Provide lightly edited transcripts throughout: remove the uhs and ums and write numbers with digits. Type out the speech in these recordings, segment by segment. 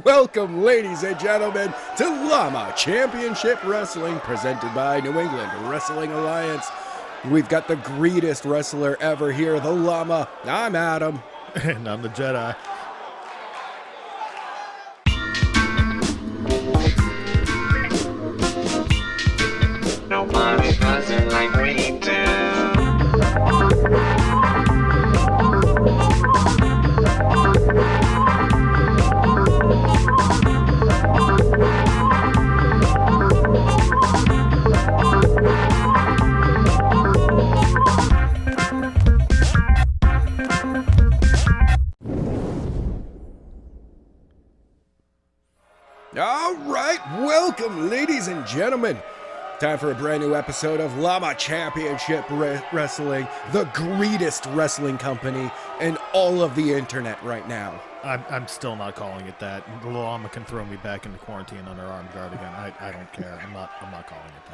Welcome, ladies and gentlemen, to Llama Championship Wrestling, presented by New England Wrestling Alliance. We've got the greatest wrestler ever here, the Llama. I'm Adam. And I'm the Jedi. Nobody does it like we do. All right, welcome, ladies and gentlemen. Time for a brand new episode of Llama Championship Wrestling, the greatest wrestling company in all of the internet right now. I'm still not calling it that. The Llama can throw me back into quarantine under armed guard again. I don't care. I'm not calling it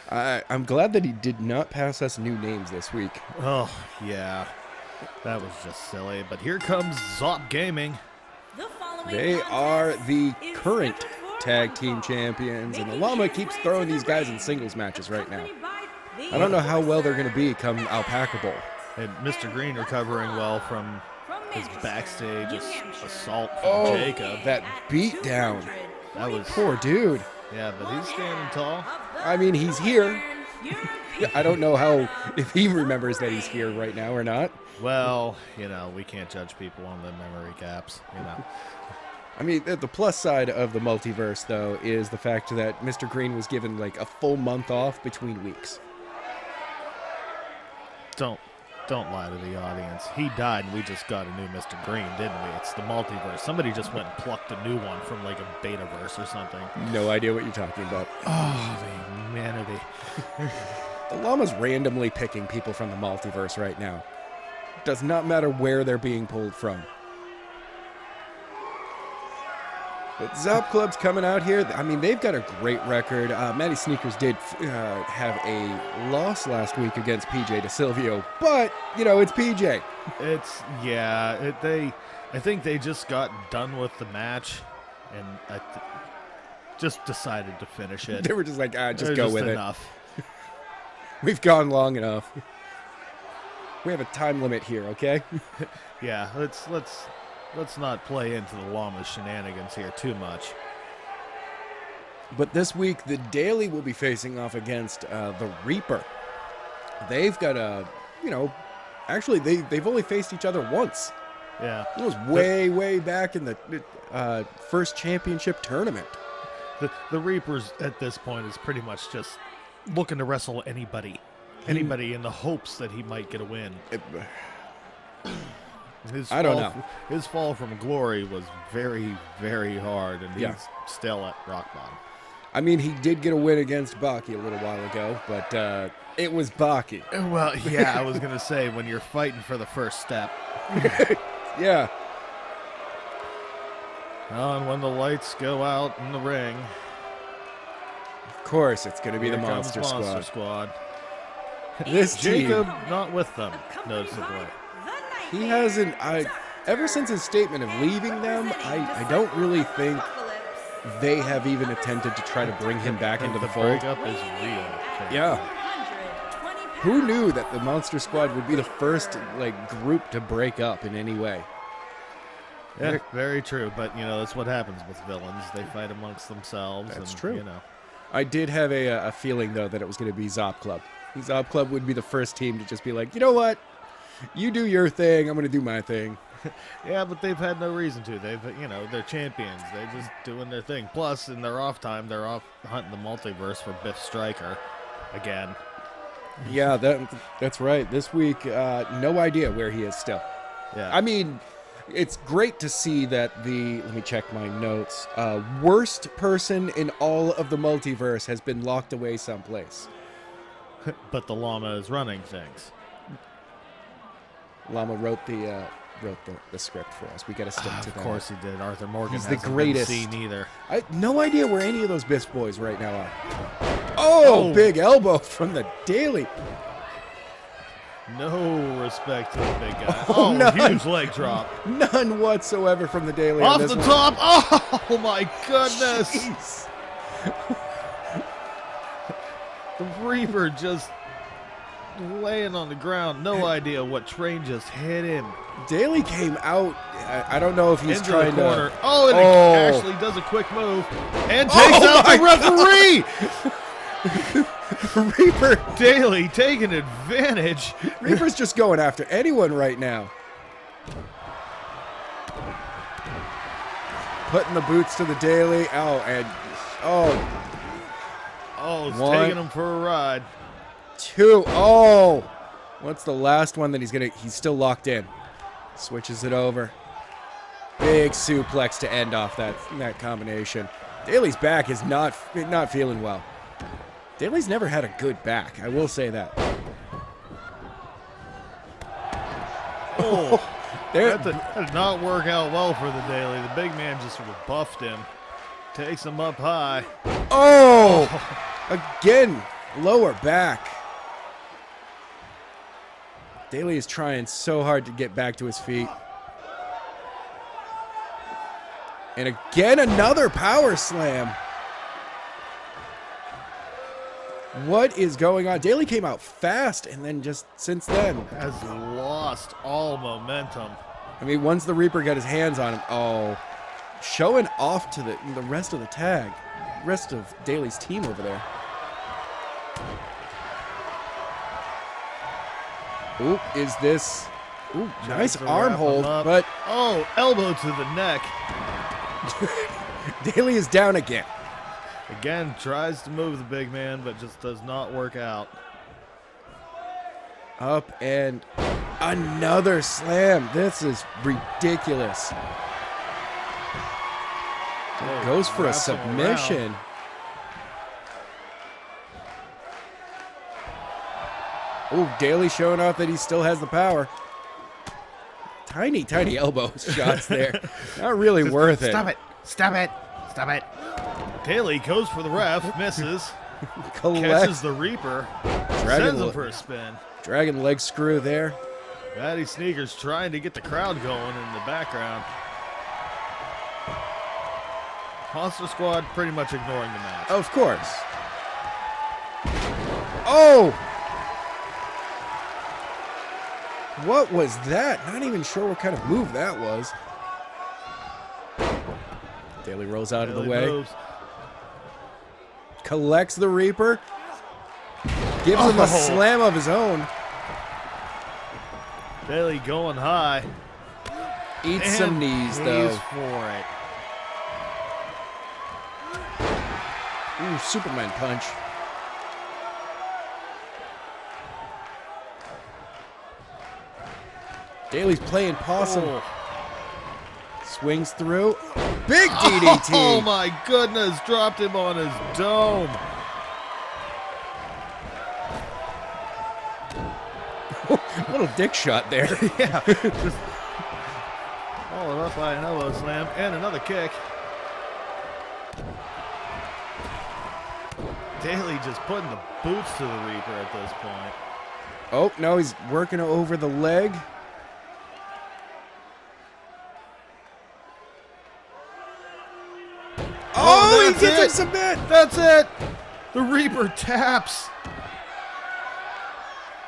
that. I'm glad that he did not pass us new names this week. Oh, yeah. That was just silly. But here comes Zop Gaming. They are the current tag team champions, and the Llama keeps throwing these guys in singles matches right now. I don't know how well they're going to be come Alpaca Bowl. And Mr. Green recovering well from his backstage assault from Jacob. That beatdown. That was Poor dude. Yeah, but he's standing tall. I mean, he's here. I don't know if he remembers that he's here right now or not. Well, we can't judge people on the memory gaps, I mean, the plus side of the multiverse, though, is the fact that Mr. Green was given, like, a full month off between weeks. Don't lie to the audience. He died and we just got a new Mr. Green, didn't we? It's the multiverse. Somebody just went and plucked a new one from, like, a betaverse or something. No idea what you're talking about. Oh, the humanity. The Llama's randomly picking people from the multiverse right now. Does not matter where they're being pulled from. But Zop Club's coming out here. I mean, they've got a great record. Matty Sneakers did have a loss last week against PJ DeSilvio, but, it's PJ. I think they just got done with the match and just decided to finish it. They were just like, just go with enough. It. We've gone long enough. We have a time limit here, okay? Yeah, let's not play into the Llama's shenanigans here too much. But this week, the Daily will be facing off against the Reaper. They've got actually, they've only faced each other once. Yeah. It was way back in the first championship tournament. The Reapers at this point is pretty much just looking to wrestle anybody in the hopes that he might get a win. I don't know. His fall from glory was very, very hard, and he's still at rock bottom. I mean, he did get a win against Baki a little while ago, but it was Baki. Well, yeah, I was going to say, when you're fighting for the first step. Yeah. And when the lights go out in the ring. Of course, it's going to be the Monster Squad. This Jacob team, not with them, noticeably. He hasn't. Ever since his statement of leaving them, I don't really think they have even attempted to try to bring him back into the fold. Breakup is real. Yeah. Who knew that the Monster Squad would be the first group to break up in any way? Yeah, very true. But that's what happens with villains. They fight amongst themselves. That's true. I did have a feeling though that it was going to be Zop Club. Zop Club would be the first team to just be like, you know what? You do your thing, I'm going to do my thing. Yeah, but they've had no reason to. They're champions. They're just doing their thing. Plus, in their off time, they're off hunting the multiverse for Biff Stryker again. Yeah, that's right. This week, no idea where he is still. Yeah. I mean, it's great to see that let me check my notes, worst person in all of the multiverse has been locked away someplace. But the Llama is running things. Llama wrote the script for us. We got to stick to that. Of course he did. Arthur Morgan He's the hasn't greatest. been seen either. No idea where any of those Biff boys right now are. Oh, big elbow from the Daily. No respect to the big guy. Oh, none. huge leg drop. None whatsoever from the Daily. Off on this the one. top. Oh, my goodness. Jeez. The Reaper just laying on the ground. No idea what train just hit him. Daly came out. I don't know if he's Into trying the corner. to. Oh, and Oh. he actually does a quick move and takes out the referee. Reaper. Daly taking advantage. Reaper's just going after anyone right now. Putting the boots to the Daily. Oh, and Oh, it's One. taking him for a ride. 2. Oh, what's the last one that he's still locked in? Switches it over. Big suplex to end off that combination. Daly's back is not feeling well. Daly's never had a good back. I will say that. Oh, There, that did not work out well for the Daily. The big man just sort of buffed him. Takes him up high. oh, again, lower back. Daly is trying so hard to get back to his feet. And again, another power slam. What is going on? Daly came out fast, and then just since then Has lost all momentum. I mean, once the Reaper got his hands on him, showing off to the rest of the tag, rest of Daly's team over there. Ooh, is this? Ooh, nice to arm wrap him hold, up. but Oh, elbow to the neck. Daly is down again. Again, tries to move the big man, but just does not work out. Up and another slam. This is ridiculous. Oh, Goes for a wraps him submission. Oh, Daly showing off that he still has the power. Tiny, tiny elbow shots there. Not really worth it. Stop it. Stop it. Stop it. Daly goes for the ref, misses, Collects. catches the Reaper, Dragon sends him leg- for a spin. Dragon leg screw there. Matty Sneakers trying to get the crowd going in the background. Monster Squad pretty much ignoring the match. Of course. Oh! What was that? Not even sure what kind of move that was. Daly rolls out of the Daly way. moves. Collects the Reaper. Gives him a slam of his own. Daly going high. Eats And some knees, though. pays for it. Ooh, Superman punch. Daly's playing possum. Oh. Swings through. Big DDT. Oh my goodness, dropped him on his dome. Little dick shot there. Yeah. Just followed up by an elbow slam and another kick. Daly just putting the boots to the Reaper at this point. Oh, no, he's working over the leg. Oh, he that's gets him it. submit. That's it. The Reaper taps.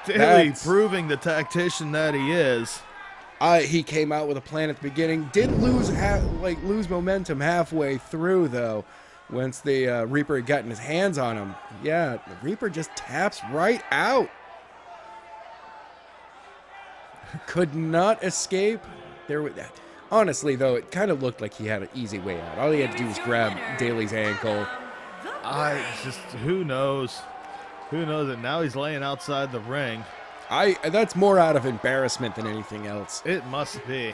Daly That's- proving the tactician that he is. He came out with a plan at the beginning. Did lose lose momentum halfway through though. Once the Reaper had gotten his hands on him, yeah, the Reaper just taps right out. Could not escape. Honestly, though, it kind of looked like he had an easy way out. All he had to do was grab Daly's ankle. Who knows? Who knows it? Now he's laying outside the ring. That's more out of embarrassment than anything else. It must be.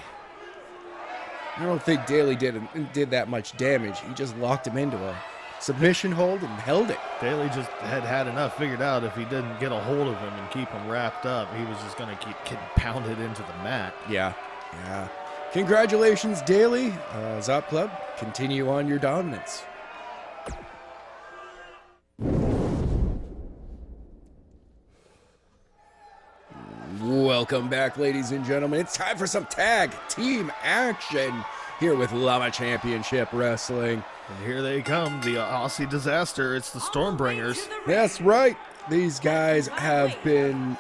I don't think Daly did that much damage. He just locked him into a submission hold and held it. Daly just had enough figured out. If he didn't get a hold of him and keep him wrapped up, he was just going to keep getting pounded into the mat. Yeah. Congratulations, Daly. Zop Club, continue on your dominance. Welcome back, ladies and gentlemen. It's time for some tag team action here with Llama Championship Wrestling. And here they come, the Aussie disaster. It's the Stormbringers. That's right. These guys have been...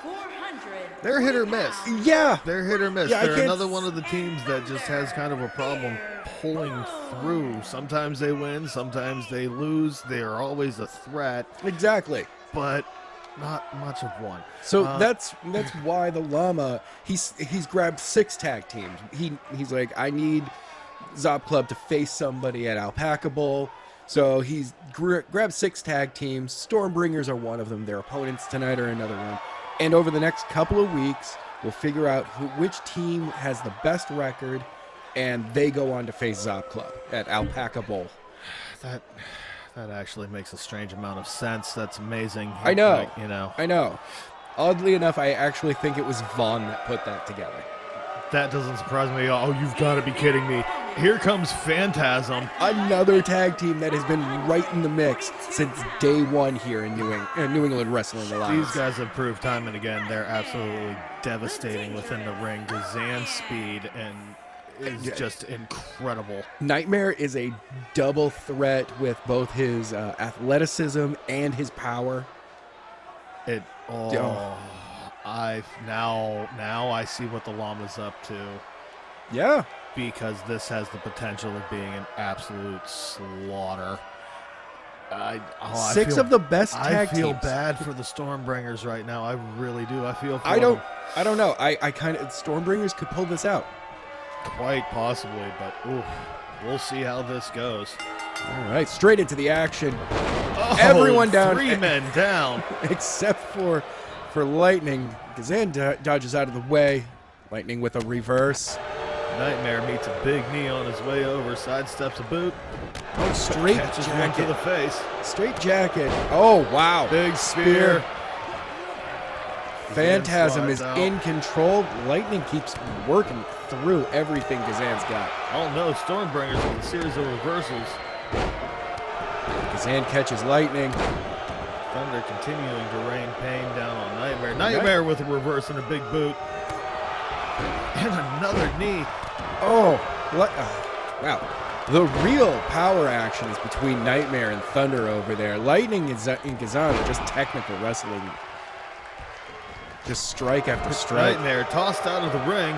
They're hit or miss. Yeah. They're hit or miss. Yeah, They're another one of the teams that just has kind of a problem pulling through. Sometimes they win, sometimes they lose. They are always a threat. Exactly. But not much of one. So that's why the Llama, he's grabbed 6 tag teams. He's like, I need Zop Club to face somebody at Alpaca Bowl. So he's grabbed 6 tag teams. Stormbringers are one of them. Their opponents tonight are another one. And over the next couple of weeks, we'll figure out which team has the best record, and they go on to face Zop Club at Alpaca Bowl. That actually makes a strange amount of sense. That's amazing. I know. Like, you know. I know. Oddly enough, I actually think it was Vaughn that put that together. That doesn't surprise me. Oh, you've got to be kidding me. Here comes Phantasm. Another tag team that has been right in the mix since day one here in New England Wrestling Alliance. These guys have proved time and again they're absolutely devastating within the ring. Gazan's speed and is just incredible. Nightmare is a double threat with both his athleticism and his power. Now I see what the Llama's up to. Yeah. Because this has the potential of being an absolute slaughter. 6 of the best tag teams. I feel bad for the Stormbringers right now. I really do. I feel for I them. don't know. I kind of Stormbringers could pull this out. Quite possibly, but we'll see how this goes. All right, straight into the action. Oh, Everyone down. 3 men down. Except for Lightning. Gazan dodges out of the way. Lightning with a reverse. Nightmare meets a big knee on his way over, sidesteps a boot. Oh, straight catches one jacket. to the face. Straight jacket. Oh, wow. Big spear. Phantasm is out. in control. Lightning keeps working through everything Gazan's got. Oh no, Stormbringers with a series of reversals. Gazan catches Lightning. Thunder continuing to rain pain down on Nightmare. Nightmare with a reverse and a big boot. And another knee. Oh, wow. The real power action is between Nightmare and Thunder over there. Lightning and Gazan are just technical wrestling. Just strike after strike. Nightmare tossed out of the ring.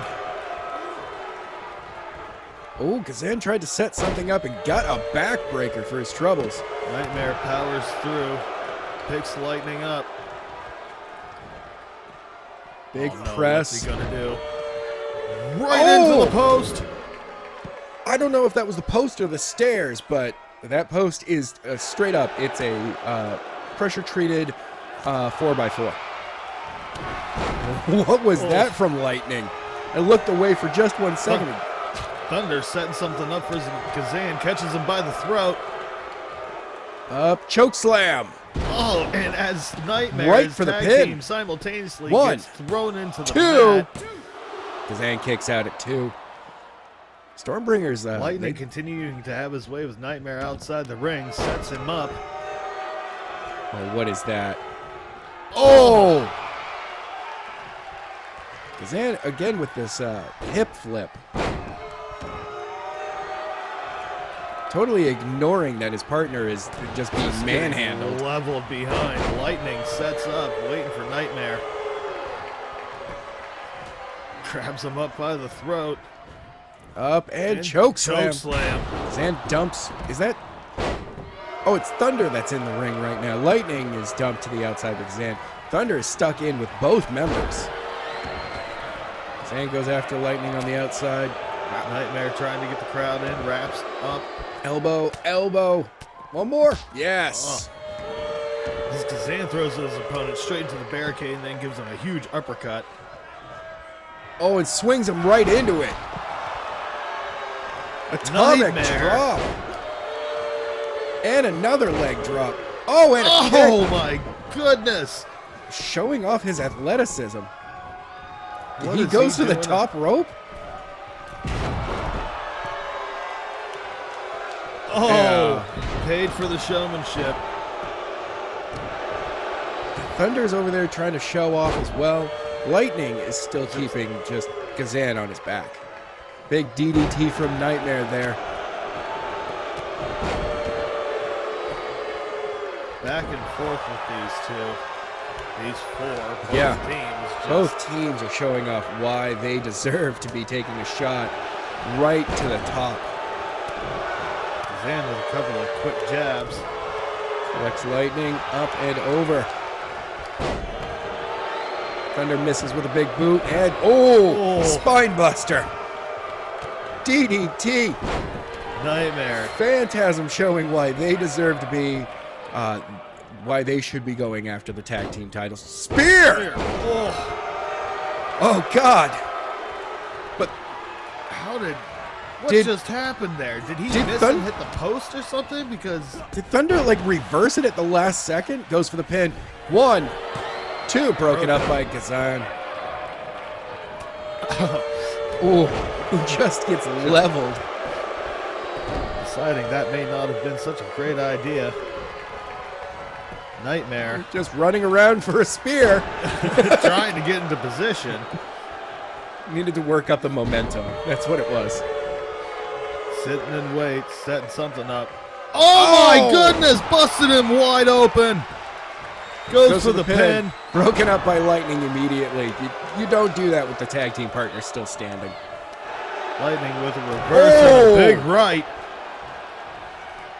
Oh, Gazan tried to set something up and got a backbreaker for his troubles. Nightmare powers through. Picks Lightning up. Big no, press. What's he gonna do? Right into the post. I don't know if that was the post or the stairs, but that post is straight up. It's a pressure-treated 4x4. What was that from Lightning? I looked away for just 1 second. Thunder setting something up for Gazan. Catches him by the throat. Up, choke slam. Oh, and as Nightmare Right for the tag pin. team simultaneously 1, gets thrown into the 2. mat. Gazan kicks out at 2. Stormbringers. Lightning continuing to have his way with Nightmare outside the ring, sets him up. Oh, what is that? Oh! Gazan again with this hip flip. Totally ignoring that his partner is just being manhandled. Level behind. Lightning sets up, waiting for Nightmare. Grabs him up by the throat. Up and choke slam. Choke slam. Gazan dumps. Is that? Oh, it's Thunder that's in the ring right now. Lightning is dumped to the outside of Gazan. Thunder is stuck in with both members. Gazan goes after Lightning on the outside. Nightmare trying to get the crowd in. Wraps up. Elbow, elbow. One more. Yes. This Gazan throws his opponent straight into the barricade and then gives him a huge uppercut. Oh, and swings him right into it. Atomic Nightmare. drop. And another leg drop. Oh, and a Oh kick. my goodness. Showing off his athleticism. What He is goes he to the doing? top rope. Oh, Yeah. paid for the showmanship. Thunder's over there trying to show off as well. Lightning is still keeping just Kazan on his back. Big DDT from Nightmare there. Back and forth with these two. These four. Teams. Both teams are showing off why they deserve to be taking a shot right to the top. Kazan with a couple of quick jabs. Collects Lightning up and over. Thunder misses with a big boot and spine buster. DDT. Nightmare. Phantasm showing why they deserve to be, why they should be going after the tag team titles. Spear! Oh God! But What just happened there? Did he miss and hit the post or something? Because did Thunder like reverse it at the last second? Goes for the pin. 1, 2, broken up by Kazan. Who just gets leveled. Deciding that may not have been such a great idea. Nightmare. Just running around for a spear. Trying to get into position. Needed to work up the momentum. That's what it was. Sitting in wait, setting something up. Oh my goodness! Busted him wide open. Goes for the pin. Broken up by Lightning immediately. You don't do that with the tag team partner still standing. Lightning with a reverse and a big right.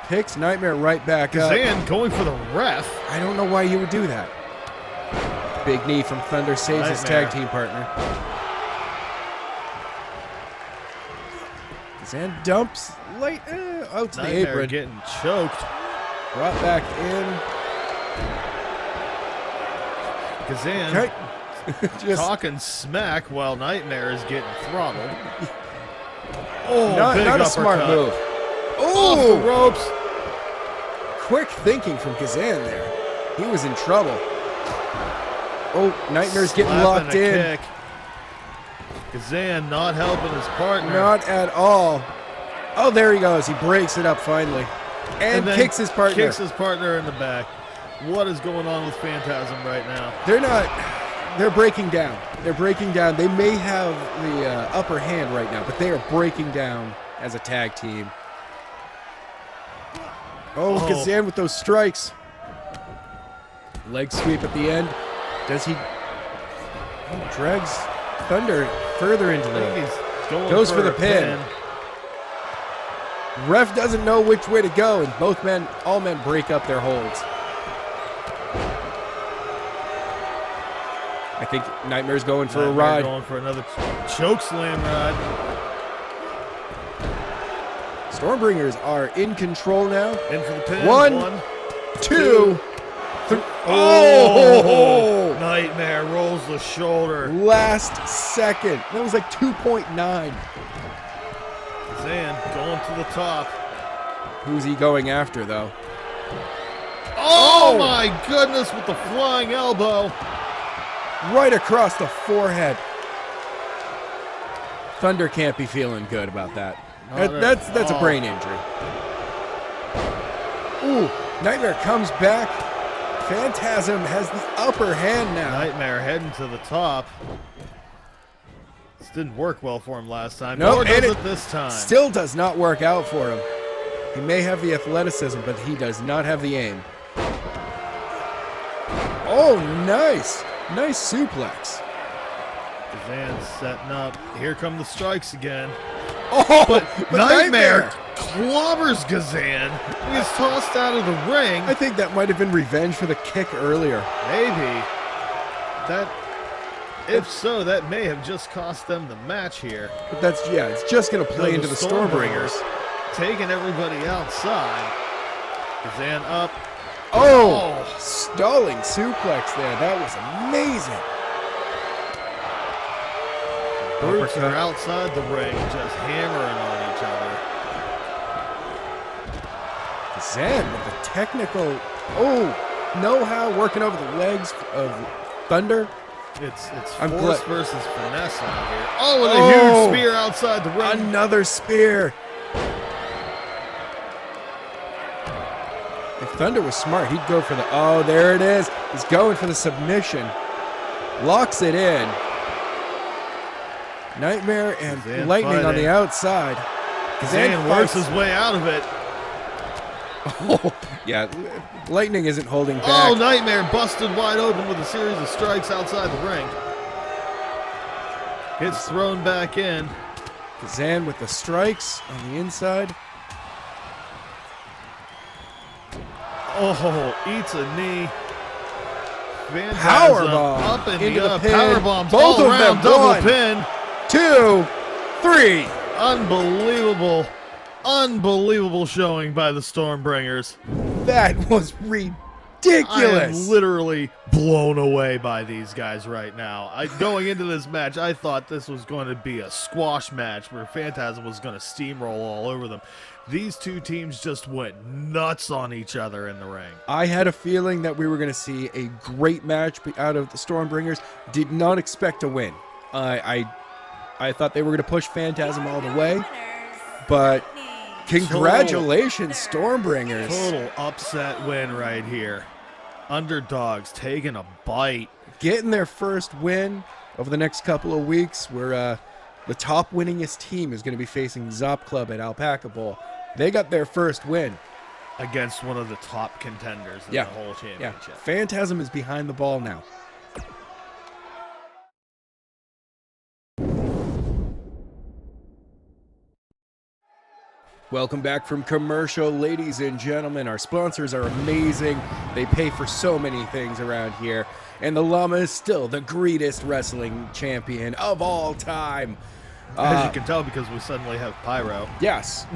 Picks Nightmare right back up. Kazan going for the ref. I don't know why you would do that. Big knee from Thunder saves his tag team partner. Kazan dumps out to the apron. Getting choked. Brought back in. Kazan just talking smack while Nightmare is getting throttled. Not a smart move. Off the ropes. Quick thinking from Kazan there. He was in trouble. Nightmare's getting locked in. Kick. Kazan not helping his partner. Not at all. Oh, there he goes. He breaks it up finally. And kicks his partner. Kicks his partner in the back. What is going on with Phantasm right now? They're breaking down. They're breaking down. They may have the upper hand right now, but they are breaking down as a tag team. Kazan with those strikes. Leg sweep at the end. Does he? Drags Thunder further into the. Goes for the pin. Ref doesn't know which way to go, and all men break up their holds. I think Nightmare's going for a ride. Going for another choke slam ride. Stormbringers are in control now. In for the pin. 1, 2, 3. Nightmare rolls the shoulder. Last second. That was like 2.9. Kazan going to the top. Who's he going after, though? Oh my goodness, with the flying elbow. Right across the forehead. Thunder can't be feeling good about that. That's a brain injury. Nightmare comes back. Phantasm has the upper hand now. Nightmare heading to the top. This didn't work well for him last time. Nor does it this time. Still does not work out for him. He may have the athleticism, but he does not have the aim. Oh, nice. Nice suplex. Kazan's setting up. Here come the strikes again. But Nightmare clobbers Kazan. He gets tossed out of the ring. I think that might have been revenge for the kick earlier. Maybe. If so, that may have just cost them the match here. But it's just going to play into the Stormbringers. Taking everybody outside. Kazan up. Stalling suplex there. That was amazing. Brutes are outside the ring, just hammering on each other. Kazan with the technical, know-how working over the legs of Thunder. It's force versus finesse out here. With a huge spear outside the ring. Another spear. If Thunder was smart, he'd go for the, there it is. He's going for the submission. locks it in. Nightmare and Kazan Lightning on fighting. the outside. Kazan works fights- his way out of it. Oh, yeah, Lightning isn't holding back. Oh, Nightmare busted wide open with a series of strikes outside the ring. Gets thrown back in. Kazan with the strikes on the inside. Oh, eats a knee. Phantasm Powerbomb up and into the up. pin. Power bombs Both all of them. around. Double 1, pin. 2, 3. Unbelievable. Unbelievable showing by the Stormbringers. That was I am ridiculous. literally blown away by these guys right now. Going into this match, I thought this was going to be a squash match where Phantasm was going to steamroll all over them. These two teams just went nuts on each other in the ring. I had a feeling that we were going to see a great match out of the Stormbringers. Did not expect a win. I thought they were going to push Phantasm all the way, but congratulations, Stormbringers. Total upset win right here. Underdogs taking a bite. Getting their first win over the next couple of weeks. Where the top winningest team is going to be facing Zop Club at Alpaca Bowl. They got their first win. Against one of the top contenders in Yeah. the whole Yeah, championship. Phantasm is behind the ball now. Welcome back from commercial, ladies and gentlemen. Our sponsors are amazing. They pay for so many things around here. And the Llama is still the greatest wrestling champion of all time. As you can tell, because we suddenly have Pyro. Yes.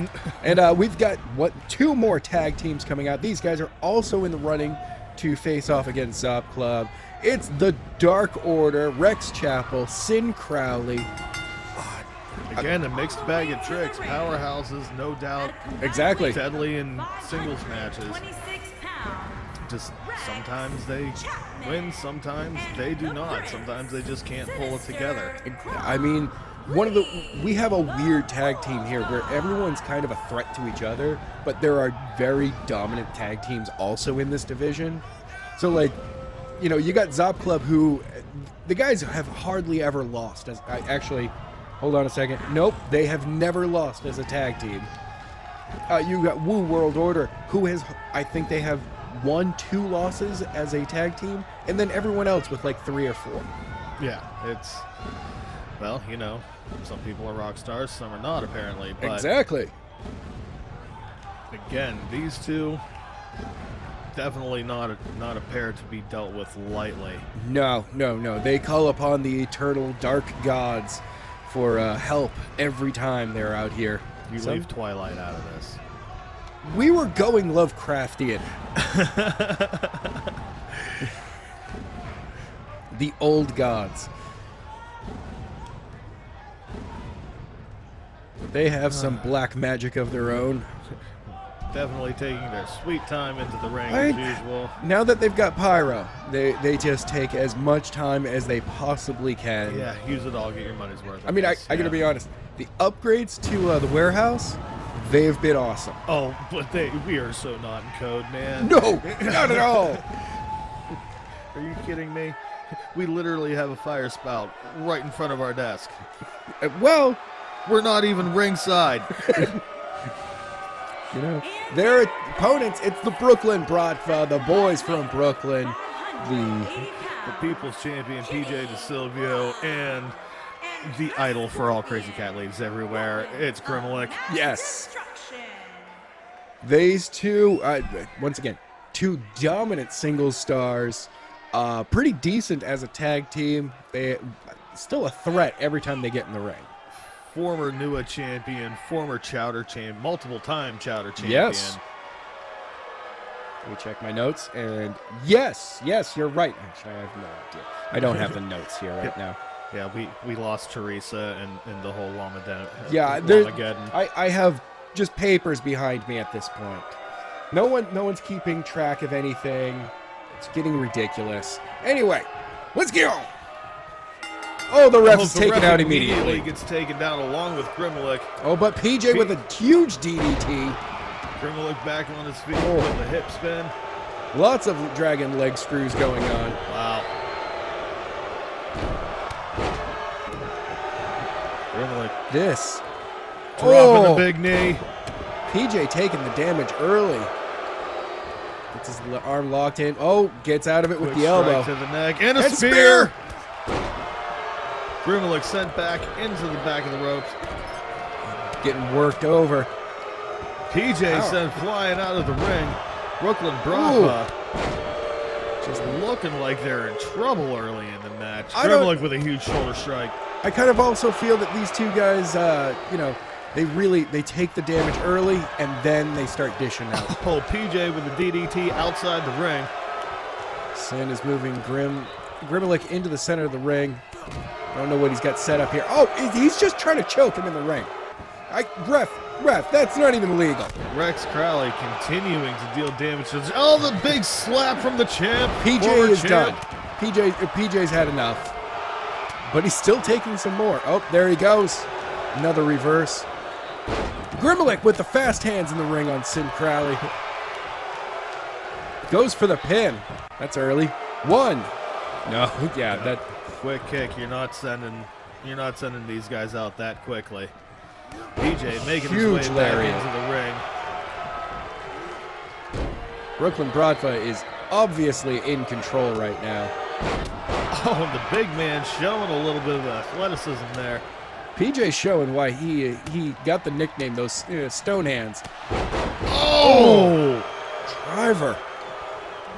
And we've got, 2 more tag teams coming out. These guys are also in the running to face off against Zop Club. It's the Dark Order, Rex Chapel, Sin Crowley. Again, a mixed bag of tricks. Powerhouses, no doubt. Exactly. Deadly in singles matches. 26 pounds. Just sometimes they win, sometimes they do not. Sometimes they just can't pull it together. I mean, we have a weird tag team here where everyone's kind of a threat to each other, but there are very dominant tag teams also in this division. So, like, you know, you got Zop Club, who the guys have hardly ever lost. Actually, hold on a second. Nope, they have never lost as a tag team. You got Wu World Order, who has, I think they have 1-2 losses as a tag team, and then everyone else with like 3 or 4. Yeah, it's, well, you know, some people are rock stars, some are not, apparently. But Exactly. again, these two, definitely not a pair to be dealt with lightly. No. They call upon the eternal dark gods for help every time they're out here. You leave Twilight out of this. We were going Lovecraftian. The old gods. They have some black magic of their own. Definitely taking their sweet time into the ring I- as usual. Now that they've got Pyro, they just take as much time as they possibly can. Yeah, use it all, get your money's worth. I mean, I gotta be honest. The upgrades to the warehouse, they've been awesome. Oh, but we are so not in code, man. No, not at all. Are you kidding me? We literally have a fire spout right in front of our desk. Well, We're not even ringside. you know, their opponents, it's the Brooklyn BRATVA, the boys from Brooklyn, the The People's Champion, PJ DeSilvio, and the idol for all crazy cat ladies everywhere. It's Grimlick. yes, these two, once again, 2 dominant singles stars, pretty decent as a tag team. They still a threat every time they get in the ring. Former N.E.W.A champion, former Chowder champion, multiple-time Chowder champion. Yes. Let me check my notes, and yes, you're right. Actually, I have no idea. I don't have the notes here right now. Yeah, we lost Teresa and the whole Llama Den. Yeah, Llamageddon. I have just papers behind me at this point. No one's keeping track of anything. It's getting ridiculous. Anyway, let's go. Oh, the ref is The taken ref out immediately. Gets taken down along with Grimlick. Oh, but PJ with a huge DDT. Grimlick back on his feet Oh. with the hip spin. Lots of dragon leg screws going on. Wow. Grimlich this. dropping the big knee. PJ taking the damage early. Gets his arm locked in. Oh, gets out of it with Quick the elbow. strike to the neck. And a And spear. Grimlich sent back into the back of the ropes. Getting worked over. PJ Ow. sent flying out of the ring. Brooklyn BRATVA just looking like they're in trouble early in the match. I don't- Grimlich with a huge shoulder strike. I kind of also feel that these two guys, they take the damage early and then they start dishing out. Oh, PJ with the DDT outside the ring. Sin is moving Grimlich into the center of the ring. I don't know what he's got set up here. Oh, he's just trying to choke him in the ring. Ref, that's not even legal. Rex Crowley continuing to deal damage. Oh, the big slap from the champ. PJ Former is champ. done. PJ's had enough. But he's still taking some more. Oh, there he goes. Another reverse. Grimlich with the fast hands in the ring on Sin Crowley. Goes for the pin. That's early. One. No, yeah, that Quick kick. You're not sending these guys out that quickly. PJ making his way Huge back lariat. into the ring. Brooklyn BRATVA is obviously in control right now. Oh, and the big man showing a little bit of athleticism there. PJ showing why he got the nickname those stone hands. Oh! Driver.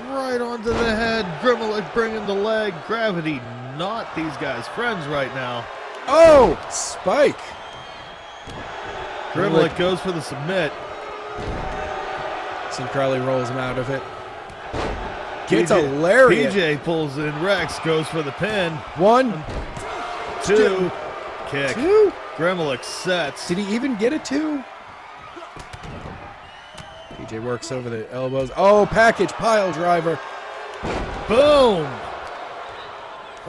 Right onto the head. Grimlich bringing the leg. Gravity not these guys' friends right now. Oh, spike. Grimlich goes for the submit. Sin Crowley rolls him out of it. Gets a lariat. PJ pulls in. Rex goes for the pin. One, Two. Kick. two. Grimlich sets. Did he even get a two? PJ works over the elbows. Oh, package pile driver. Boom!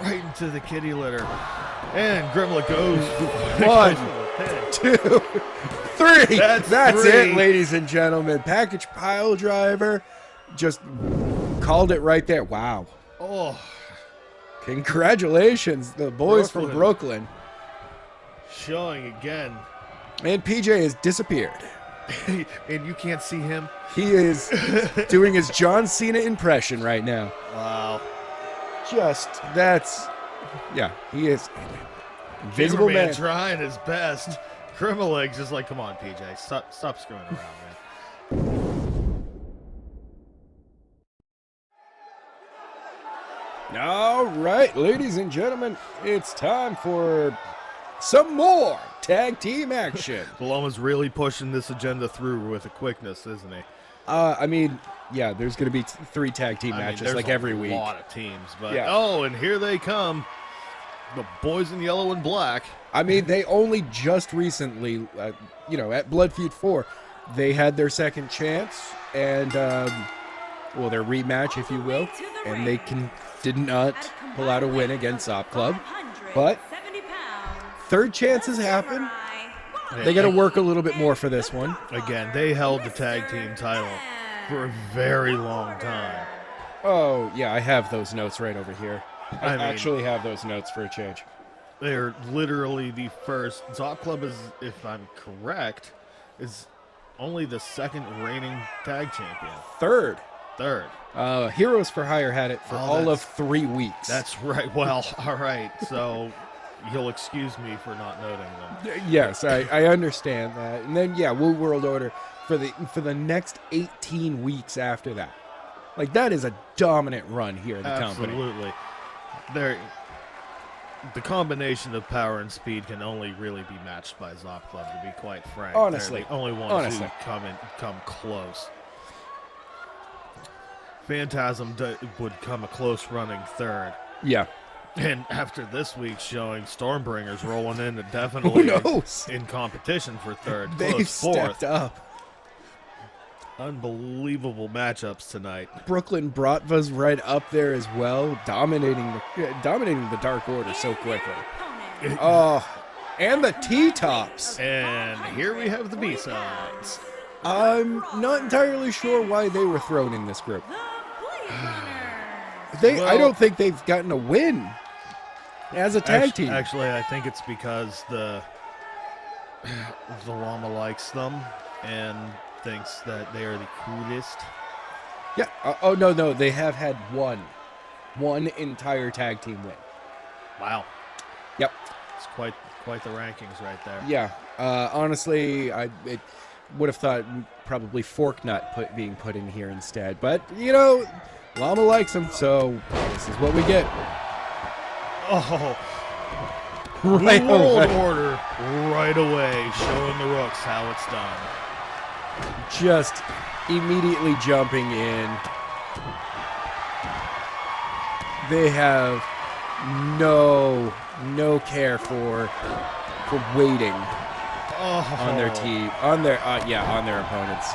Right into the kitty litter. And Grimlich goes. One. Pin. 2, 3. That's three. it, ladies and gentlemen. Package pile driver. Just called it right there. Wow. Oh, Congratulations, the boys from Brooklyn. showing again. And PJ has disappeared. And you can't see him. He is doing his John Cena impression right now. Wow. Yeah, he is. Invisible Cameraman man. trying his best. Grimlich just like, come on, PJ. Stop screwing around, man. All right, ladies and gentlemen, it's time for some more tag team action. Llama's really pushing this agenda through with a quickness, isn't he? I mean, yeah, there's going to be 3 tag team matches there's like every week. a lot of teams, but Yeah. oh, and here they come. The boys in yellow and black. I mean, they only just recently, at Blood Feud 4, they had their second chance and, their rematch, if you will, and they did not pull out a win against Zop Club. But third chances happen. They got to work a little bit more for this one. Again, they held the tag team title for a very long time. Oh, yeah, I have those notes right over here. I mean, actually have those notes for a change. they're literally the first. Zop Club is, if I'm correct, is only the second reigning tag champion. Third. Heroes for Hire had it for all of 3 weeks. That's right. Well, all right. So you'll excuse me for not noting them. Yes, I understand that. And then, Woo World Order for the next 18 weeks after that. Like, that is a dominant run here in the company. Absolutely. The combination of power and speed can only really be matched by Zop Club, to be quite frank. Honestly. They're the only ones who come close. Phantasm would come a close running third. Yeah. And after this week's showing, Stormbringer's rolling in and Who definitely knows? in competition for third. They've Close fourth. stepped up. Unbelievable matchups tonight. Brooklyn BRATVA's right up there as well, dominating the Dark Order so quickly. Oh, and the T-Tops. And here we have the B-sides. I'm not entirely sure why they were thrown in this group. I Well- don't think they've gotten a win as a tag team. Actually, I think it's because the The Llama likes them and thinks that they are the coolest. Yeah. Oh, no. They have had one entire tag team win. Wow. Yep. It's quite the rankings right there. Yeah. Honestly, I would have thought probably Forknut being put in here instead. But, Llama likes him, so this is what we get. Oh. Right New World away. Order right away, showing the Rooks how it's done. Just immediately jumping in. They have no care for waiting on their team, on their opponents.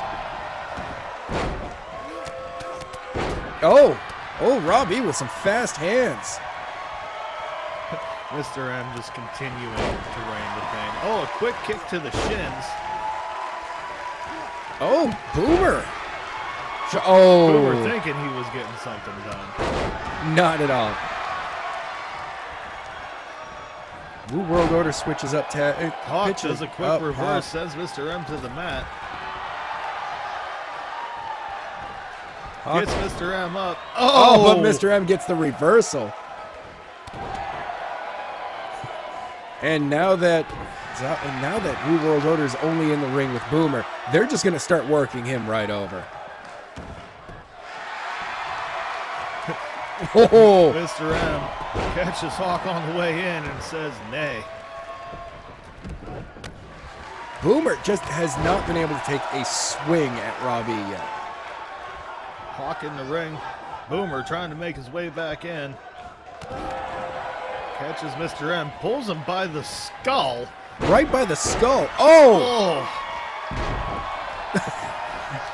Oh, Robbie with some fast hands. Mr. M just continuing to reign the thing. Oh, a quick kick to the shins. Oh, Boomer. Oh, Boomer thinking he was getting something done. not at all. New World Order switches up. Hawk pitches does a quick up, reverse, Hawk. sends Mr. M to the mat. Hawk. Gets Mr. M up. Oh, but Mr. M gets the reversal. And now that New World Order is only in the ring with Boomer, they're just going to start working him right over. Oh, Mr. M catches Hawk on the way in and says nay. Boomer just has not been able to take a swing at Robbie yet. Hawk in the ring. Boomer trying to make his way back in. Catches Mr. M, pulls him by the skull. Right by the skull. Oh!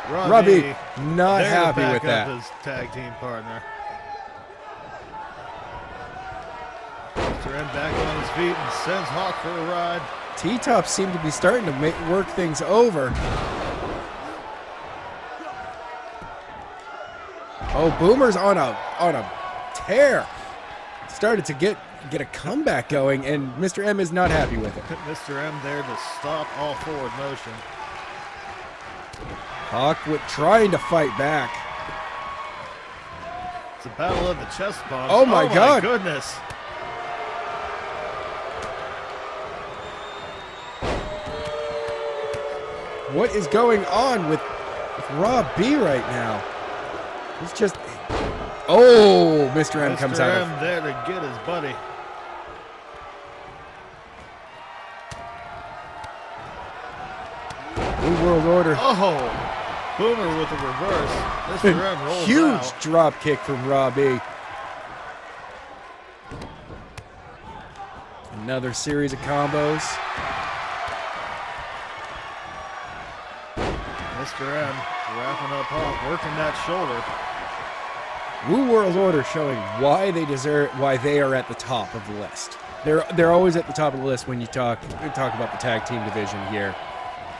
Robbie not there to happy back with up that. his tag team partner. Mr. M back on his feet and sends Hawk for a ride. T-Tops seem to be starting to work things over. Oh, Boomer's on a tear. Started to get a comeback going, and Mr. M is not happy with it. Mr. M there to stop all forward motion. Hawk trying to fight back. It's a battle of the chest bumps. Oh my God. Goodness. What is going on with Rob B right now? He's just... Oh, Mr. M comes out Mr. of... M there to get his buddy. New World Order. Oh, Boomer with a reverse. Mr. M rolls Huge out. drop kick from Robbie. Another series of combos. Mr. M wrapping up Hawk, working that shoulder. New World Order showing why they are at the top of the list. They're always at the top of the list when you talk about the tag team division here,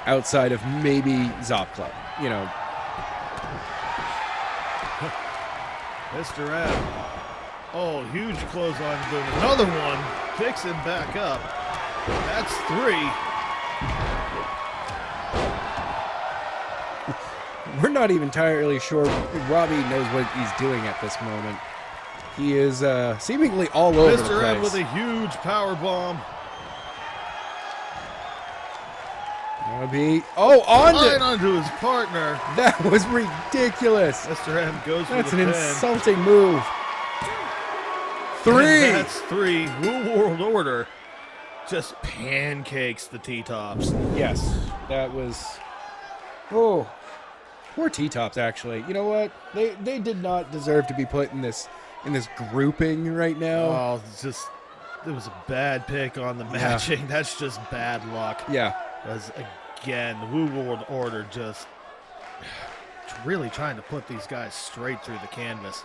outside of maybe Zop Club. Mr. M. Oh, huge clothesline boom. Another one. Picks him back up. That's 3. We're not even entirely sure Robbie knows what he's doing at this moment. He is seemingly all over the Mr. place. M with a huge power bomb. Robbie. Oh, Right onto his partner. That was ridiculous. Mr. M goes That's for an the pin. insulting move. 3. And that's 3. New World Order just pancakes the T-Tops. Yes, that was... Oh, poor T-Tops, actually. You know what? They did not deserve to be put in this grouping right now. Oh, it was a bad pick on the matching. That's just bad luck. Yeah. As again, Wu World Order just really trying to put these guys straight through the canvas.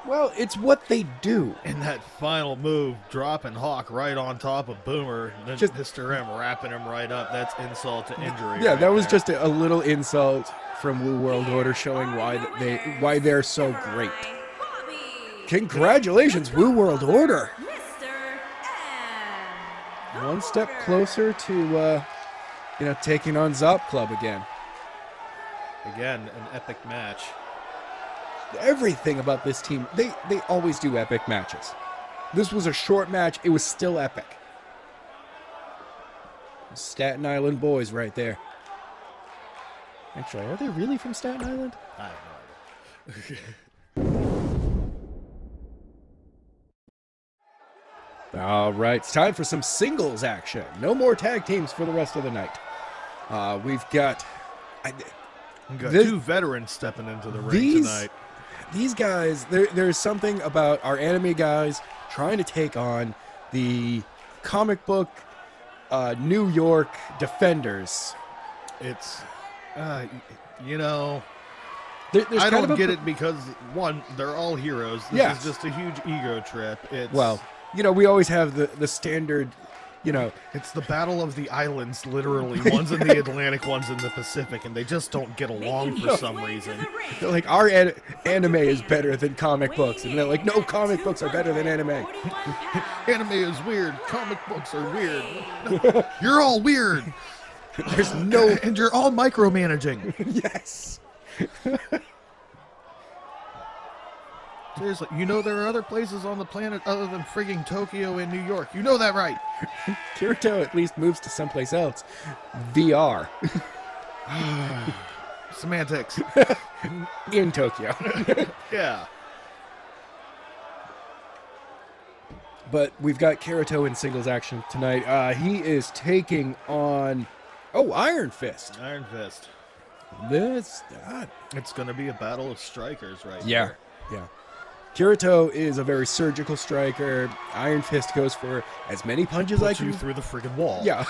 Well, it's what they do. And that final move, dropping Hawk right on top of Boomer, and then Just- Mr. M wrapping him right up. That's insult to injury. Yeah, right that was there. just a little insult from Wu World Order showing why they're so great. Congratulations, Wu World Order. Mr. M. One step closer to taking on Zop Club again. Again, an epic match. Everything about this team, they always do epic matches. This was a short match. It was still epic. Staten Island boys right there. Actually, are they really from Staten Island? I have no idea. All right, it's time for some singles action. No more tag teams for the rest of the night. We've got... Two veterans stepping into the ring tonight. These guys, there's something about our anime guys trying to take on the comic book New York Defenders. It's, there's I kind don't of get it because, one, they're all heroes. This is just a huge ego trip. We always have the standard, It's the battle of the islands, literally. One's in the Atlantic, one's in the Pacific, and they just don't get along for some reason. they're like, our anime is better than comic books. And they're like, no, comic books are better than anime. Anime is weird. Comic books are weird. No, you're all weird. There's no... And you're all micromanaging. Yes. Seriously, there are other places on the planet other than frigging Tokyo and New York. You know that, right? Kirito at least moves to someplace else. VR. Semantics. In Tokyo. Yeah. But we've got Kirito in singles action tonight. He is taking on... Iron Fist. Iron Fist. It's going to be a battle of strikers right here. Yeah. Yeah. Kirito is a very surgical striker. Iron Fist goes for as many punches as I can. You through the friggin' wall. Yeah.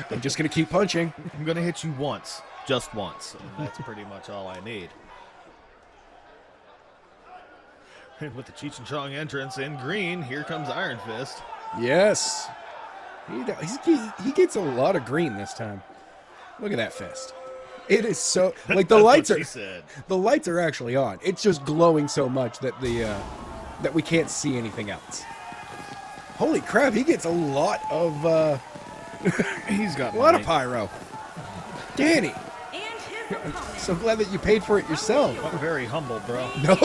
I'm just going to keep punching. I'm going to hit you once. Just once. And that's pretty much all I need. And with the Cheech and Chong entrance in green, here comes Iron Fist. Yes. He gets a lot of green this time. Look at that fist. It is so like the lights are. The lights are actually on. It's just glowing so much that that we can't see anything else. Holy crap! He gets a lot of. He's got a lot of pyro. Danny. I'm so glad that you paid for it yourself. I'm very humble, bro. No.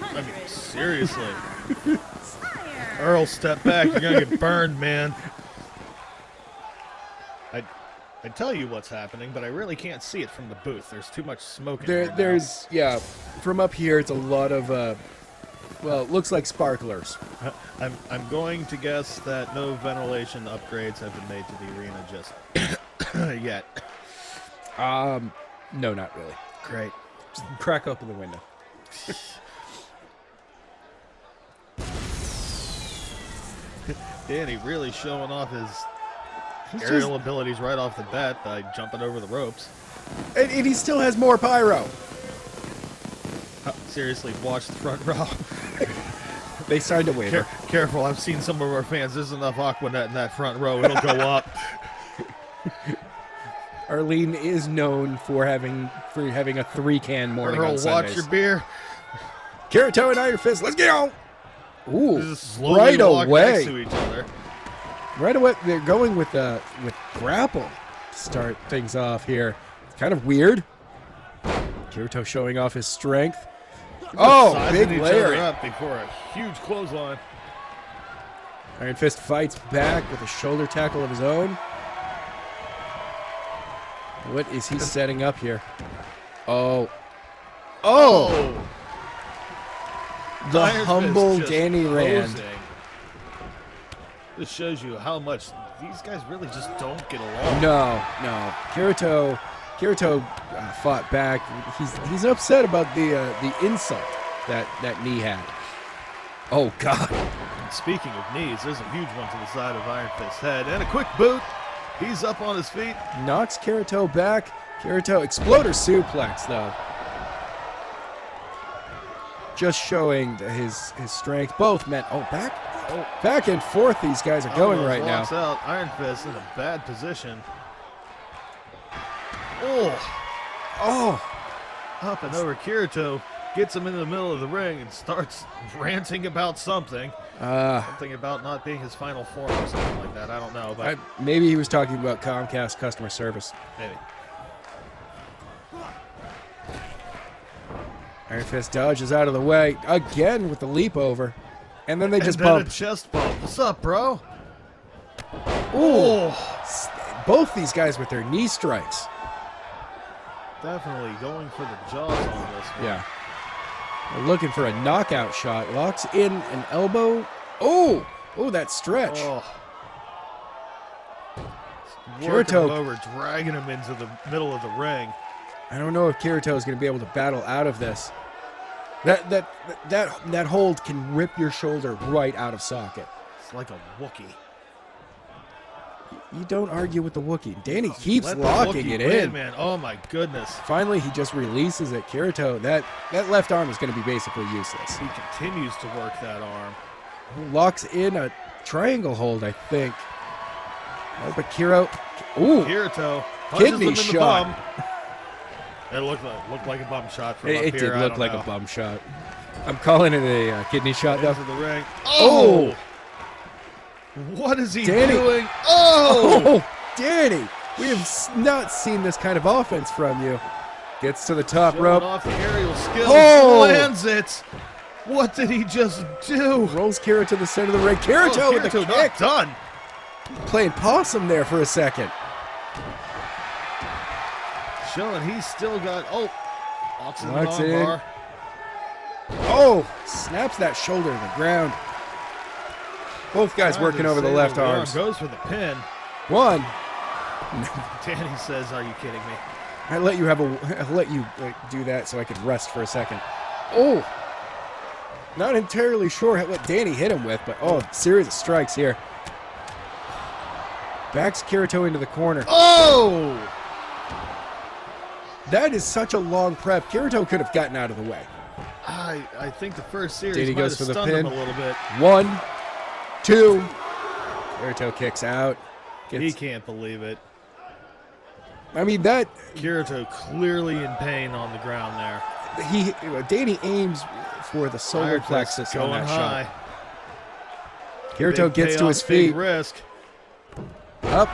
I mean, seriously. Earl, step back. You're gonna get burned, man. I tell you what's happening, but I really can't see it from the booth. There's too much smoke in there. From up here, it's a lot of, it looks like sparklers. I'm going to guess that no ventilation upgrades have been made to the arena just yet. No, not really. Great. Just crack open the window. Danny really showing off his aerial abilities right off the bat by jumping over the ropes. And he still has more pyro. Seriously, watch the front row. They signed a waiver. Careful, I've seen some of our fans. There's enough Aquanet in that front row. It'll go up. Arlene is known for having a 3-can morning on Sundays. Watch your beer. Kirito and Iron Fist, let's get on. Ooh, right away. Next to each other. Right away, they're going with grapple to start things off here. It's kind of weird. Kirito showing off his strength. Big layer up before a huge clothesline. Iron Fist fights back with a shoulder tackle of his own. What is he setting up here? The Iron humble Fist Danny Rand. This shows you how much these guys really just don't get along. No. Kirito fought back. He's upset about the insult that knee had. Oh God! And speaking of knees, there's a huge one to the side of Iron Fist's head, and a quick boot. He's up on his feet. Knocks Kirito back. Kirito exploder suplex though. Just showing his strength. Both men. Back and forth these guys are going right now. Out. Iron Fist in a bad position. Up and over Kirito. gets him in the middle of the ring and starts ranting about something. Something about not being his final form or something like that. I don't know, but Maybe he was talking about Comcast customer service. maybe. Iron Fist dodges out of the way again with the leap over. And then they just and then bump. a chest bump. What's up, bro? Ooh. Both these guys with their knee strikes. Definitely going for the jaws on this one. Yeah. They're looking for a knockout shot. Locks in an elbow. Oh! Oh, that stretch. Oh. Kirito. Working him over, dragging him into the middle of the ring. I don't know if Kirito is going to be able to battle out of this. That hold can rip your shoulder right out of socket. It's like a Wookiee. You don't argue with the Wookiee. Danny keeps Let the locking Wookiee it win, in. man. Oh my goodness. Finally, he just releases it. Kirito, that left arm is going to be basically useless. He continues to work that arm. Locks in a triangle hold, I think. Oh, but Kiro, ooh, Kirito punches kidney him in the shot. bum. It looked like a bum shot from up It here. did I look don't like know. a bum shot. I'm calling it a kidney shot, though. Into the ring. Oh! What is he Danny. doing? Oh! Oh, Danny, we have not seen this kind of offense from you. Gets to the top Showing rope, off the aerial skills. Oh! Lands it. What did he just do? rolls Kiro to the center of the ring. Kirito with the Kirito kick, not done. playing possum there for a second. Showing he's still got. Oh, locks in the Locks arm in. bar. Oh, snaps that shoulder to the ground. Both guys Trying working to over the save left arm. arms. Goes for the pin. One. Danny says, "Are you kidding me?" I let you do that so I could rest for a second. Oh, not entirely sure what Danny hit him with, but series of strikes here. Backs Kirito into the corner. Oh! That is such a long prep. Kirito could have gotten out of the way. I think the first series Danny might goes have for the stunned pin. him a little bit. 1, 2. Kirito kicks out. He can't believe it. I mean that Kirito clearly in pain on the ground there. Danny aims for the solar Iron Fist plexus on going that high. shot. Kirito Big gets to his payoff, big feet. risk. Up.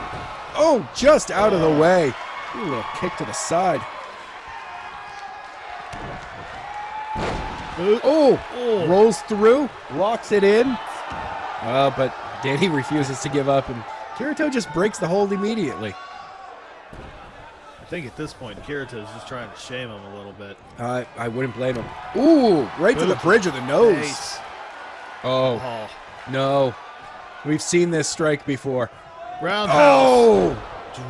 Oh, just out of the way. Ooh, a little kick to the side. Oh, rolls through, locks it in. But Danny refuses to give up, and Kirito just breaks the hold immediately. I think at this point, Kirito's just trying to shame him a little bit. I wouldn't blame him. Ooh, right to the bridge of the nose. Ace. Oh, Oh. no. We've seen this strike before. Roundhouse. Oh,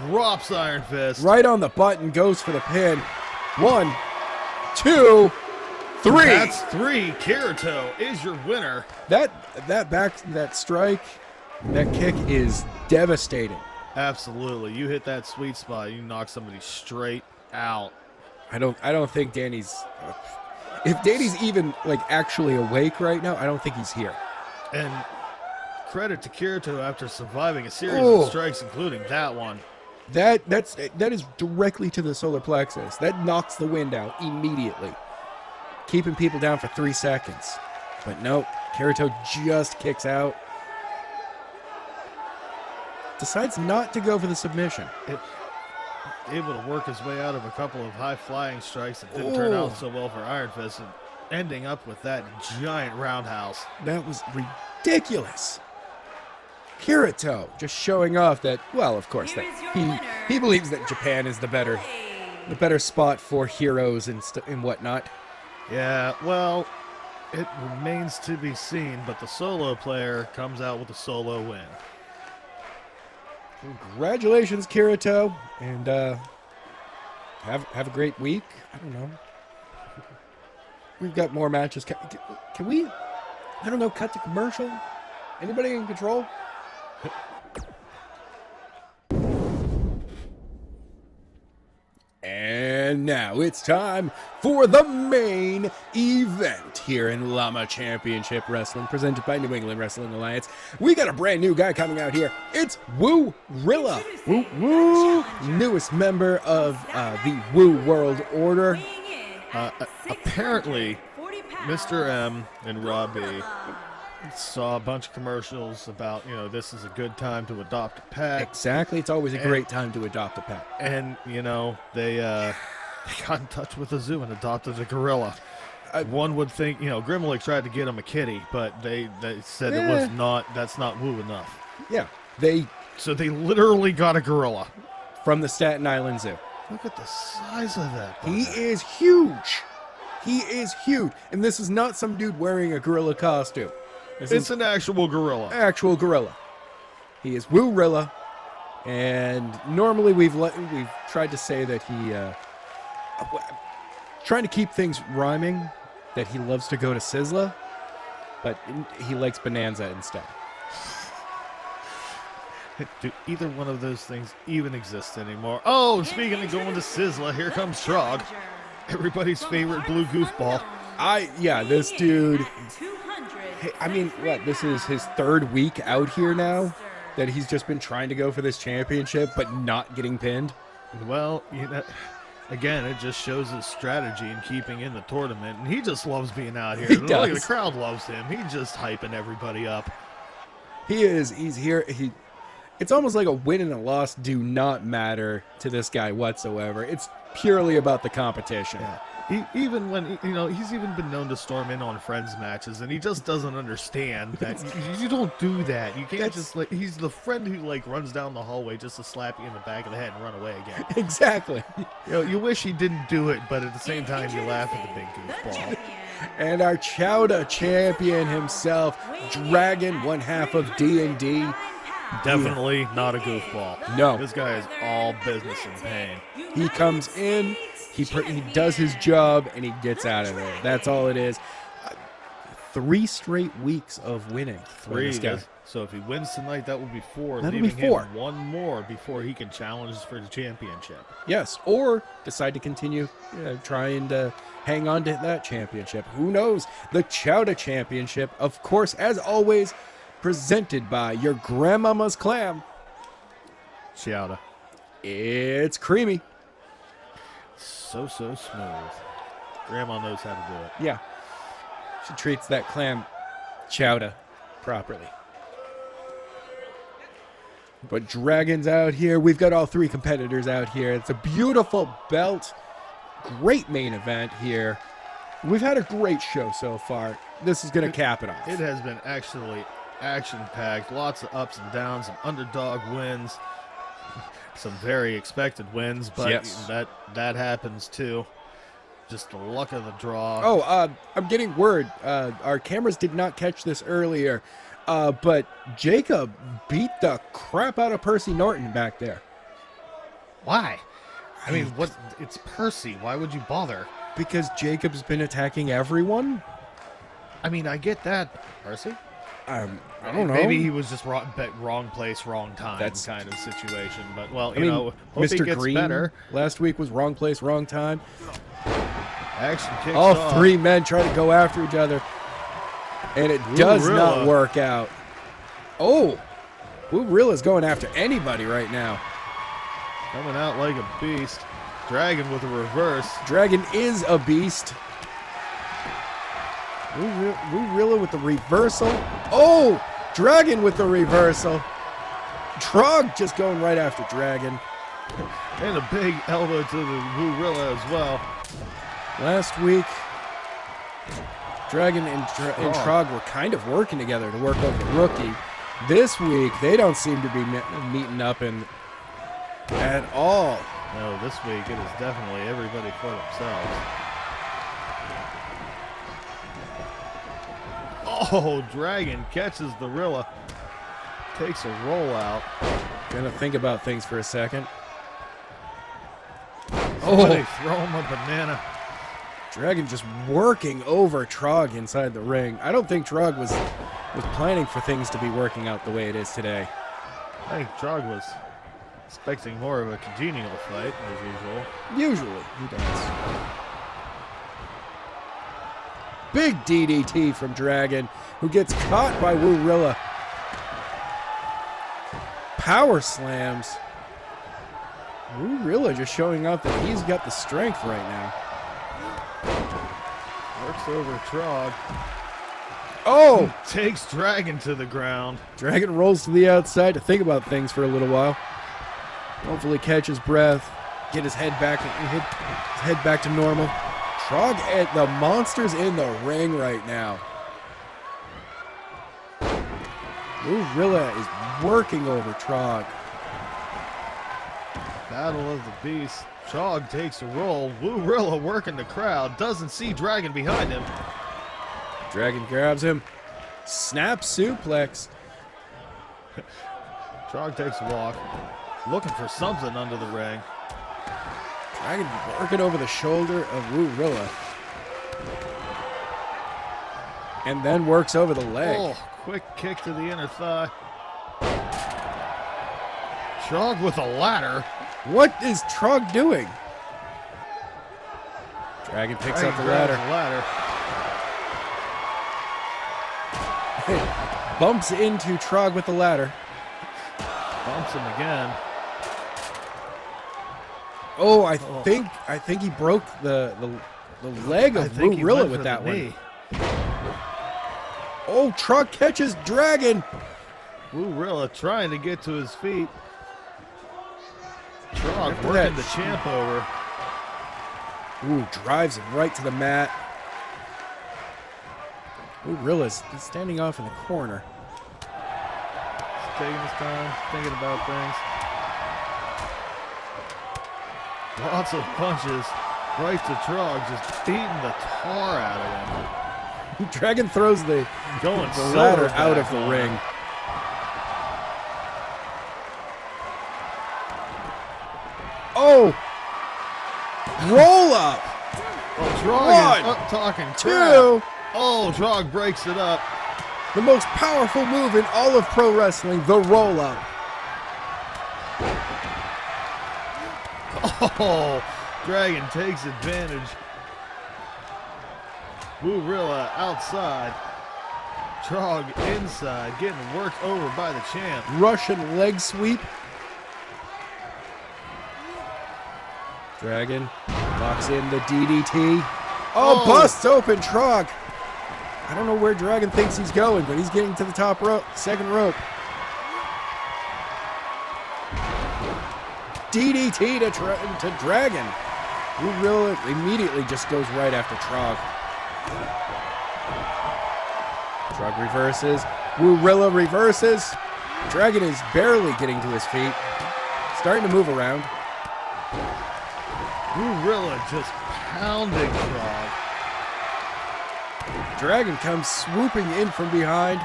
Drops Iron Fist. right on the button, goes for the pin. 1, 2, 3. That's 3. Kirito is your winner. That strike, that kick is devastating. Absolutely. You hit that sweet spot. You knock somebody straight out. I don't think Danny's. If Danny's even actually awake right now, I don't think he's here. And credit to Kirito after surviving a series Oh. of strikes, including that one. That is directly to the solar plexus. That knocks the wind out immediately, keeping people down for 3 seconds. But no, Kirito just kicks out. Decides not to go for the submission. Able to work his way out of a couple of high-flying strikes that didn't turn Oh. out so well for Iron Fist, and ending up with that giant roundhouse. That was ridiculous. Kirito just showing off that, well, of course, that he believes that Japan is the better spot for heroes and whatnot. Yeah, well, it remains to be seen, but the solo player comes out with a solo win. Congratulations, Kirito, and have a great week. I don't know. We've got more matches. Can we? I don't know. Cut to commercial. Anybody in control? And now it's time for the main event here in Llama Championship Wrestling, presented by New England Wrestling Alliance. We got a brand new guy coming out here. It's Woo-Rilla. Woo-Woo. Newest member of the Woo World Order. Apparently, Mr. M and Robbie saw a bunch of commercials about, this is a good time to adopt a pet. Exactly. It's always a great time to adopt a pet. And, they got in touch with the zoo and adopted a gorilla. One would think, Grimlick tried to get him a kitty, but they said that's not woo enough. Yeah. So they literally got a gorilla. From the Staten Island Zoo. Look at the size of that. He is huge. He is huge. And this is not some dude wearing a gorilla costume. It's an actual gorilla. Actual gorilla. He is Woo-rilla. And normally we've tried to say that he trying to keep things rhyming, that he loves to go to Sizzla, but he likes Bonanza instead. Do either one of those things even exist anymore? Oh, speaking of going to Sizzla, here comes Trog. Everybody's favorite blue goofball. This dude. I mean, this is his third week out here now that he's just been trying to go for this championship, but not getting pinned. Well, again, it just shows his strategy in keeping in the tournament, and he just loves being out here. Does. The crowd loves him. He's just hyping everybody up. He is. He's here. It's almost like a win and a loss do not matter to this guy whatsoever. It's purely about the competition. Yeah. Even when, he's even been known to storm in on friends matches, and he just doesn't understand that you don't do that. You can't he's the friend who, runs down the hallway just to slap you in the back of the head and run away again. Exactly. You wish he didn't do it, but at the same time, you laugh at the big goofball. And our Chowda champion himself, Dragon, one half of D&D. Definitely not a goofball. No. This guy is all business and pain. He comes in, he does his job, and he gets out of there. That's all it is. 3 straight weeks of winning. 3. So if he wins tonight, that will be 4. That'll leaving be 4. him one more before he can challenge for the championship. Yes, or decide to continue trying to hang on to that championship. Who knows? The Chowda Championship, of course, as always, presented by your grandmama's clam. Chowda. It's creamy. So smooth. Grandma knows how to do it. Yeah. She treats that clam chowda properly. But Dragon's out here. We've got all 3 competitors out here. It's a beautiful belt. Great main event here. We've had a great show so far. This is going to cap it off. It has been actually action-packed. Lots of ups and downs, some underdog wins, some very expected wins, but yes, that happens too. Just the luck of the draw. Oh, I'm getting word. Our cameras did not catch this earlier, but Jacob beat the crap out of Percy Norton back there. Why? I mean, it's Percy. Why would you bother? Because Jacob's been attacking everyone. I mean, I get that, Percy. I don't know. Maybe he was just wrong place, wrong time kind of situation. But, hope Mr. he gets Green better. Last week was wrong place, wrong time. Action kicks All off. 3 men try to go after each other, and it does not work out. Oh, Woo-rilla's going after anybody right now. Coming out like a beast. Dragon with a reverse. Dragon is a beast. Woo-rilla with the reversal. Oh, Dragon with the reversal. Trog just going right after Dragon. And a big elbow to the Woo-rilla as well. Last week, Dragon and Trog were kind of working together to work over the rookie. This week, they don't seem to be meeting up at all. No, this week it is definitely everybody for themselves. Oh, Dragon catches the Rilla. Takes a rollout. Gonna think about things for a second. Somebody throw him a banana. Dragon just working over Trog inside the ring. I don't think Trog was planning for things to be working out the way it is today. I think Trog was expecting more of a congenial fight, as usual. Usually, he does. Big DDT from Dragon, who gets caught by Woo-rilla. Power slams. Woo-rilla just showing up that he's got the strength right now. Looks over Trog. Oh! Takes Dragon to the ground. Dragon rolls to the outside to think about things for a little while. Hopefully catch his breath, get his head back to normal. Trog and the monster's in the ring right now. Llama is working over Trog. Battle of the Beasts. Trog takes a roll. Llama working the crowd. Doesn't see Dragon behind him. Dragon grabs him. Snap suplex. Trog takes a walk. Looking for something under the ring. Dragon working over the shoulder of Llama. And then works over the leg. Oh, quick kick to the inner thigh. Trog with a ladder. What is Trog doing? Dragon picks up the ladder. Bumps into Trog with the ladder. Bumps him again. Oh, I think he broke the leg of Llama with that one. Oh, Trog catches Dragon. Llama trying to get to his feet. Trog working the champ over. Ooh, drives him right to the mat. Ooh, Rilla's standing off in the corner. He's taking his time, thinking about things. Lots of punches right to Trog, just beating the tar out of him. Dragon throws the ladder out of the ring. Oh! Roll up! Oh, Trog is up talking crap. Two! Oh, Trog breaks it up. The most powerful move in all of pro wrestling, the roll up. Oh, Dragon takes advantage. Llama outside. Trog inside, getting worked over by the champ. Russian leg sweep. Dragon locks in the DDT. Oh, busts open Trog. I don't know where Dragon thinks he's going, but he's getting to the top rope, second rope. DDT to Dragon. Llama immediately just goes right after Trog. Trog reverses. Llama reverses. Dragon is barely getting to his feet. Starting to move around. Llama just pounding Trog. Dragon comes swooping in from behind.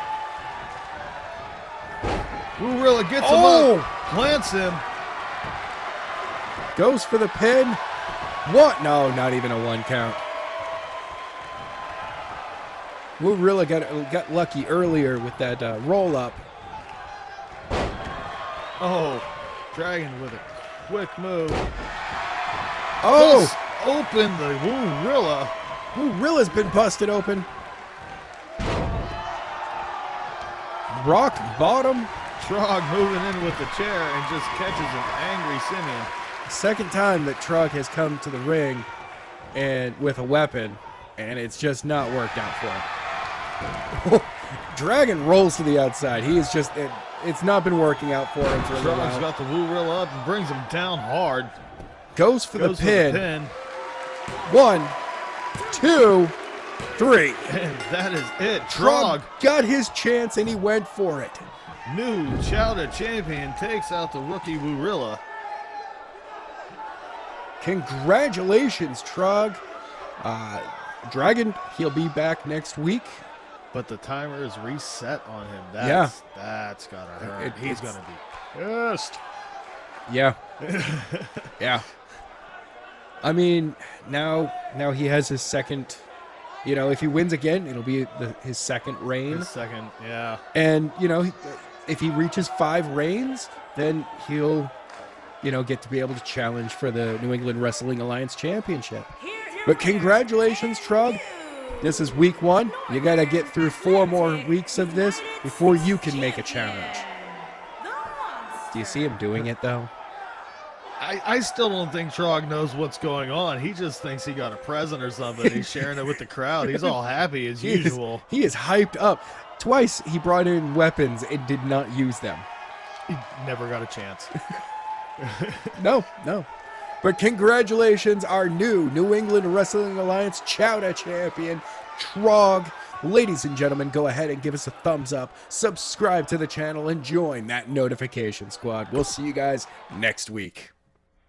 Llama gets him up, plants him. Goes for the pin. What? No, not even a one count. Llama got lucky earlier with that roll up. Oh, Dragon with a quick move. Oh! Bust open the Llama. Rilla's been busted open. Rock bottom. Trog moving in with the chair and just catches an angry Simeon. Second time that Trog has come to the ring and with a weapon, and it's just not worked out for him. Dragon rolls to the outside. He is just, it's not been working out for him for a little Trog's while. got the Llama up and brings him down hard. Goes for the pin. 1, 2, 3. And that is it. Trog got his chance and he went for it. New Chowder champion takes out the rookie Llama. Congratulations, Trog. Dragon, he'll be back next week. But the timer is reset on him. That's gotta hurt. He's gonna be pissed. Yeah. Yeah. I mean, now he has his second. You know, if he wins again, it'll be his second reign. His second, yeah. And if he reaches 5 reigns, then he'll, get to be able to challenge for the New England Wrestling Alliance Championship. But congratulations, Trog. This is week 1. You got to get through 4 more weeks of this before you can make a challenge. Do you see him doing it, though? I still don't think Trog knows what's going on. He just thinks he got a present or something. He's sharing it with the crowd. He's all happy as usual. He is hyped up. Twice he brought in weapons and did not use them. He never got a chance. No. But congratulations, our New England Wrestling Alliance Chowder champion, Trog. Ladies and gentlemen, go ahead and give us a thumbs up, subscribe to the channel, and join that notification squad. We'll see you guys next week.